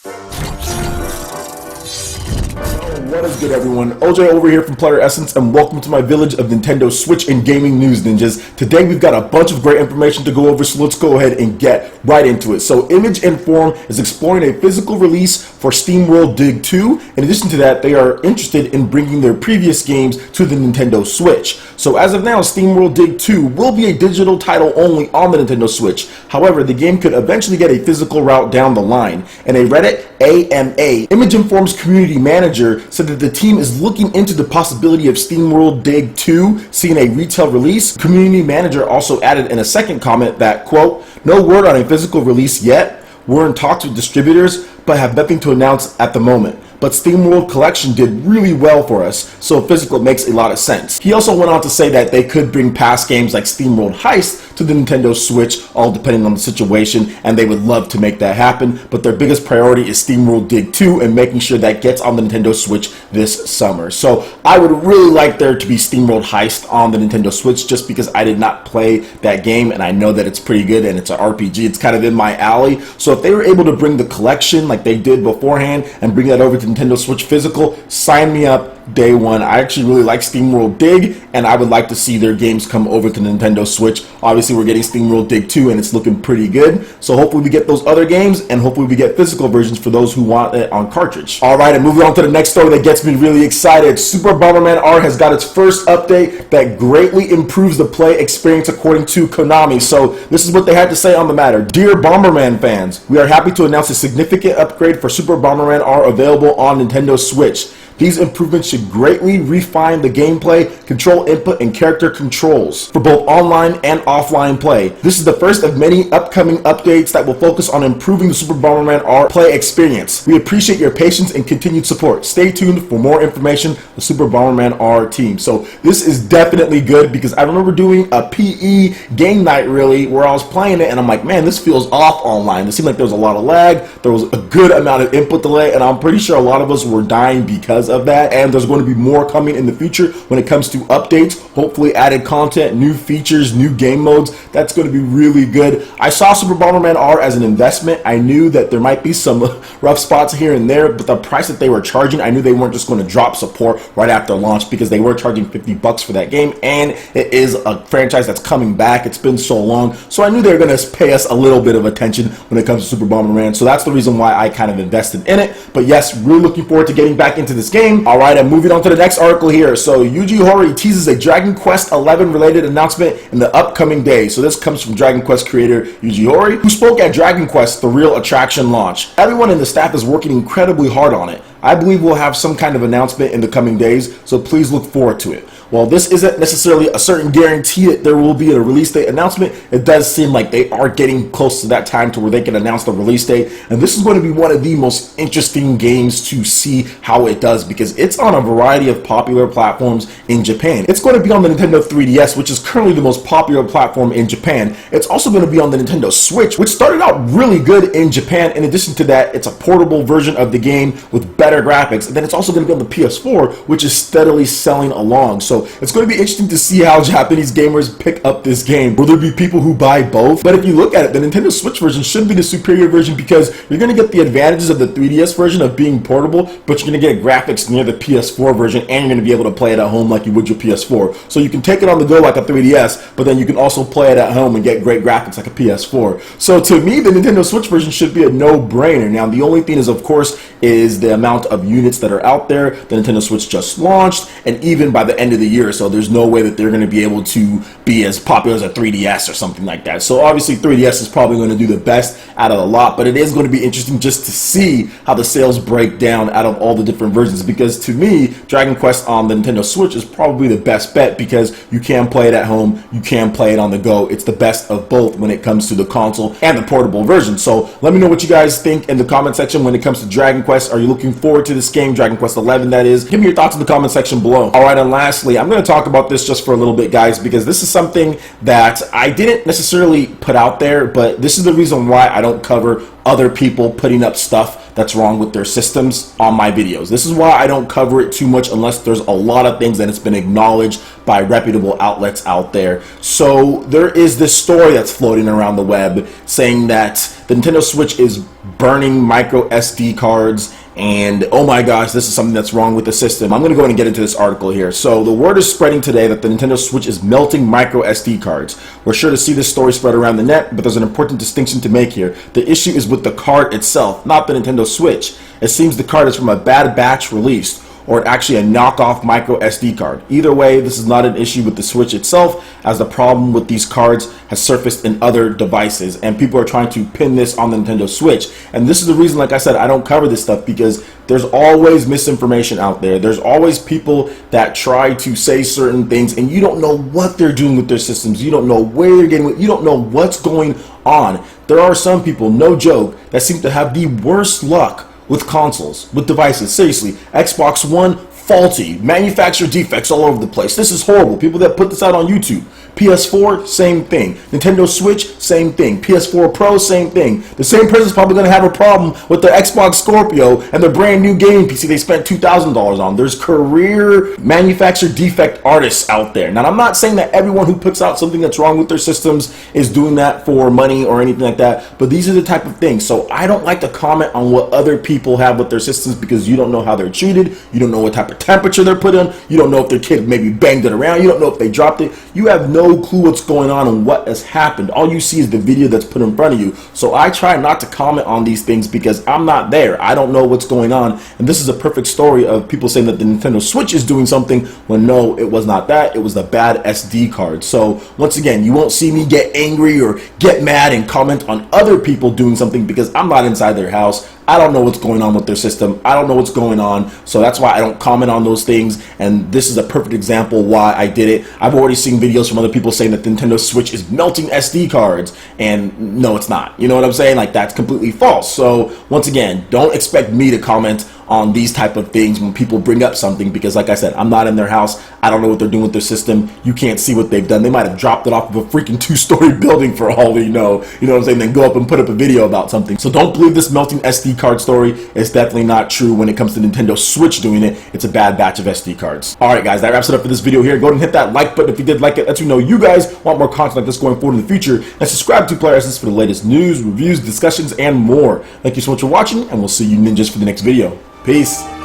What is good, everyone? OJ over here from PlayerEssence, and welcome to my village of Nintendo Switch and gaming news ninjas. Today we've got a bunch of great information to go over, so let's go ahead and get right into it. So Image Inform is exploring a physical release for Steamworld Dig 2. In addition to that, they are interested in bringing their previous games to the Nintendo Switch. So as of now, Steamworld Dig 2 will be a digital title only on the Nintendo Switch. However, the game could eventually get a physical route down the line. In a Reddit AMA, Image Inform's community manager said that the team is looking into the possibility of Steamworld Dig 2 seeing a retail release. Community manager also added in a second comment that, quote, "No word on a physical release yet. We're in talks with distributors, but have nothing to announce at the moment. But Steamworld Collection did really well for us, so physical makes a lot of sense." He also went on to say that they could bring past games like Steamworld Heist to the Nintendo Switch, all depending on the situation, and they would love to make that happen, but their biggest priority is Steamworld Dig 2 and making sure that gets on the Nintendo Switch this summer. So I would really like there to be Steamworld Heist on the Nintendo Switch, just because I did not play that game and I know that it's pretty good and it's an RPG. It's kind of in my alley. So if they were able to bring the collection like they did beforehand and bring that over to Nintendo Switch physical, sign me up day one. I actually really like Steamworld Dig, and I would like to see their games come over to Nintendo Switch. Obviously, we're getting Steamworld Dig 2, and it's looking pretty good. So hopefully we get those other games, and hopefully we get physical versions for those who want it on cartridge. All right, and moving on to the next story that gets me really excited. Super Bomberman R has got its first update that greatly improves the play experience, according to Konami. So this is what they had to say on the matter. "Dear Bomberman fans, we are happy to announce a significant upgrade for Super Bomberman R available on Nintendo Switch. These improvements should greatly refine the gameplay, control input, and character controls for both online and offline play. This is the first of many upcoming updates that will focus on improving the Super Bomberman R play experience. We appreciate your patience and continued support. Stay tuned for more information, the Super Bomberman R team." So this is definitely good, because I remember doing a PE game night really where I was playing it and I'm like, man, this feels off online. It seemed like there was a lot of lag, there was a good amount of input delay, and I'm pretty sure a lot of us were dying because of that. And there's going to be more coming in the future when it comes to updates, hopefully added content, new features, new game modes. That's going to be really good. I saw Super Bomberman R as an investment. I knew that there might be some rough spots here and there, but the price that they were charging, I knew they weren't just going to drop support right after launch, because they were charging $50 for that game, and it is a franchise that's coming back. It's been so long, so I knew they were going to pay us a little bit of attention when it comes to Super Bomberman. So that's the reason why I kind of invested in it. But yes, really looking forward to getting back into this game. Alright, and moving on to the next article here. So Yuji Horii teases a Dragon Quest XI related announcement in the upcoming days. So this comes from Dragon Quest creator Yuji Horii, who spoke at Dragon Quest, the real attraction launch. "Everyone in the staff is working incredibly hard on it. I believe we'll have some kind of announcement in the coming days, so please look forward to it." While this isn't necessarily a certain guarantee that there will be a release date announcement, it does seem like they are getting close to that time to where they can announce the release date. And this is going to be one of the most interesting games to see how it does, because it's on a variety of popular platforms in Japan. It's going to be on the Nintendo 3DS, which is currently the most popular platform in Japan. It's also going to be on the Nintendo Switch, which started out really good in Japan. In addition to that, it's a portable version of the game with better graphics. And then it's also going to be on the PS4, which is steadily selling along. So it's going to be interesting to see how Japanese gamers pick up this game. Will there be people who buy both? But if you look at it, the Nintendo Switch version should be the superior version, because you're going to get the advantages of the 3DS version of being portable, but you're going to get graphics near the PS4 version, and you're going to be able to play it at home like you would your PS4. So you can take it on the go like a 3DS, but then you can also play it at home and get great graphics like a PS4. So to me, the Nintendo Switch version should be a no-brainer. Now, the only thing is, of course, is the amount of units that are out there. The Nintendo Switch just launched, and even by the end of the year, so there's no way that they're going to be able to be as popular as a 3DS or something like that. So obviously 3DS is probably going to do the best out of the lot, but it is going to be interesting just to see how the sales break down out of all the different versions, because to me, Dragon Quest on the Nintendo Switch is probably the best bet, because you can play it at home, you can play it on the go. It's the best of both when it comes to the console and the portable version. So let me know what you guys think in the comment section when it comes to Dragon Quest. Are you looking forward forward to this game, Dragon Quest XI that is. Give me your thoughts in the comment section below. Alright, and lastly, I'm going to talk about this just for a little bit, guys, because this is something that I didn't necessarily put out there, but this is the reason why I don't cover other people putting up stuff that's wrong with their systems on my videos. This is why I don't cover it too much unless there's a lot of things that it's been acknowledged by reputable outlets out there. So there is this story that's floating around the web saying that the Nintendo Switch is burning micro SD cards, and oh my gosh, this is something that's wrong with the system. I'm going to go ahead and get into this article here. So the word is spreading today that the Nintendo Switch is melting micro SD cards. We're sure to see this story spread around the net, but there's an important distinction to make here. The issue is with the card itself, not the Nintendo Switch. It seems the card is from a bad batch released, or actually a knockoff micro SD card. Either way, this is not an issue with the Switch itself, as the problem with these cards has surfaced in other devices, and people are trying to pin this on the Nintendo Switch. And this is the reason, like I said, I don't cover this stuff, because there's always misinformation out there. There's always people that try to say certain things, and you don't know what they're doing with their systems. You don't know where they're getting it. You don't know what's going on. There are some people, no joke, that seem to have the worst luck with consoles, with devices. Seriously, Xbox One, faulty, manufacturer defects all over the place. This is horrible. People that put this out on YouTube. PS4, same thing. Nintendo Switch, same thing. PS4 Pro, same thing. The same person's probably going to have a problem with their Xbox Scorpio and their brand new gaming PC they spent $2,000 on. There's career manufacturer defect artists out there. Now, I'm not saying that everyone who puts out something that's wrong with their systems is doing that for money or anything like that, but these are the type of things. So I don't like to comment on what other people have with their systems, because you don't know how they're treated. You don't know what type of temperature they're put in. You don't know if their kid maybe banged it around. You don't know if they dropped it. You have no clue what's going on and what has happened. All you see is the video that's put in front of you. So I try not to comment on these things because I'm not there. I don't know what's going on. And this is a perfect story of people saying that the Nintendo Switch is doing something when no, it was not that. It was the bad SD card. So once again, you won't see me get angry or get mad and comment on other people doing something, because I'm not inside their house. I don't know what's going on with their system. I don't know what's going on. So that's why I don't comment on those things. And this is a perfect example why I did it. I've already seen videos from other people saying that the Nintendo Switch is melting SD cards. And no, it's not. You know what I'm saying? Like, that's completely false. So once again, don't expect me to comment on these type of things when people bring up something, because like I said, I'm not in their house. I don't know what they're doing with their system. You can't see what they've done. They might have dropped it off of a freaking 2-story building for all we know. You know what I'm saying? Then go up and put up a video about something. So don't believe this melting SD card story. It's definitely not true when it comes to Nintendo Switch doing it. It's a bad batch of SD cards. Alright guys, that wraps it up for this video here. Go ahead and hit that like button if you did like it. Let me know you guys want more content like this going forward in the future. And subscribe to PlayerEssence for the latest news, reviews, discussions, and more. Thank you so much for watching, and we'll see you ninjas for the next video. Peace.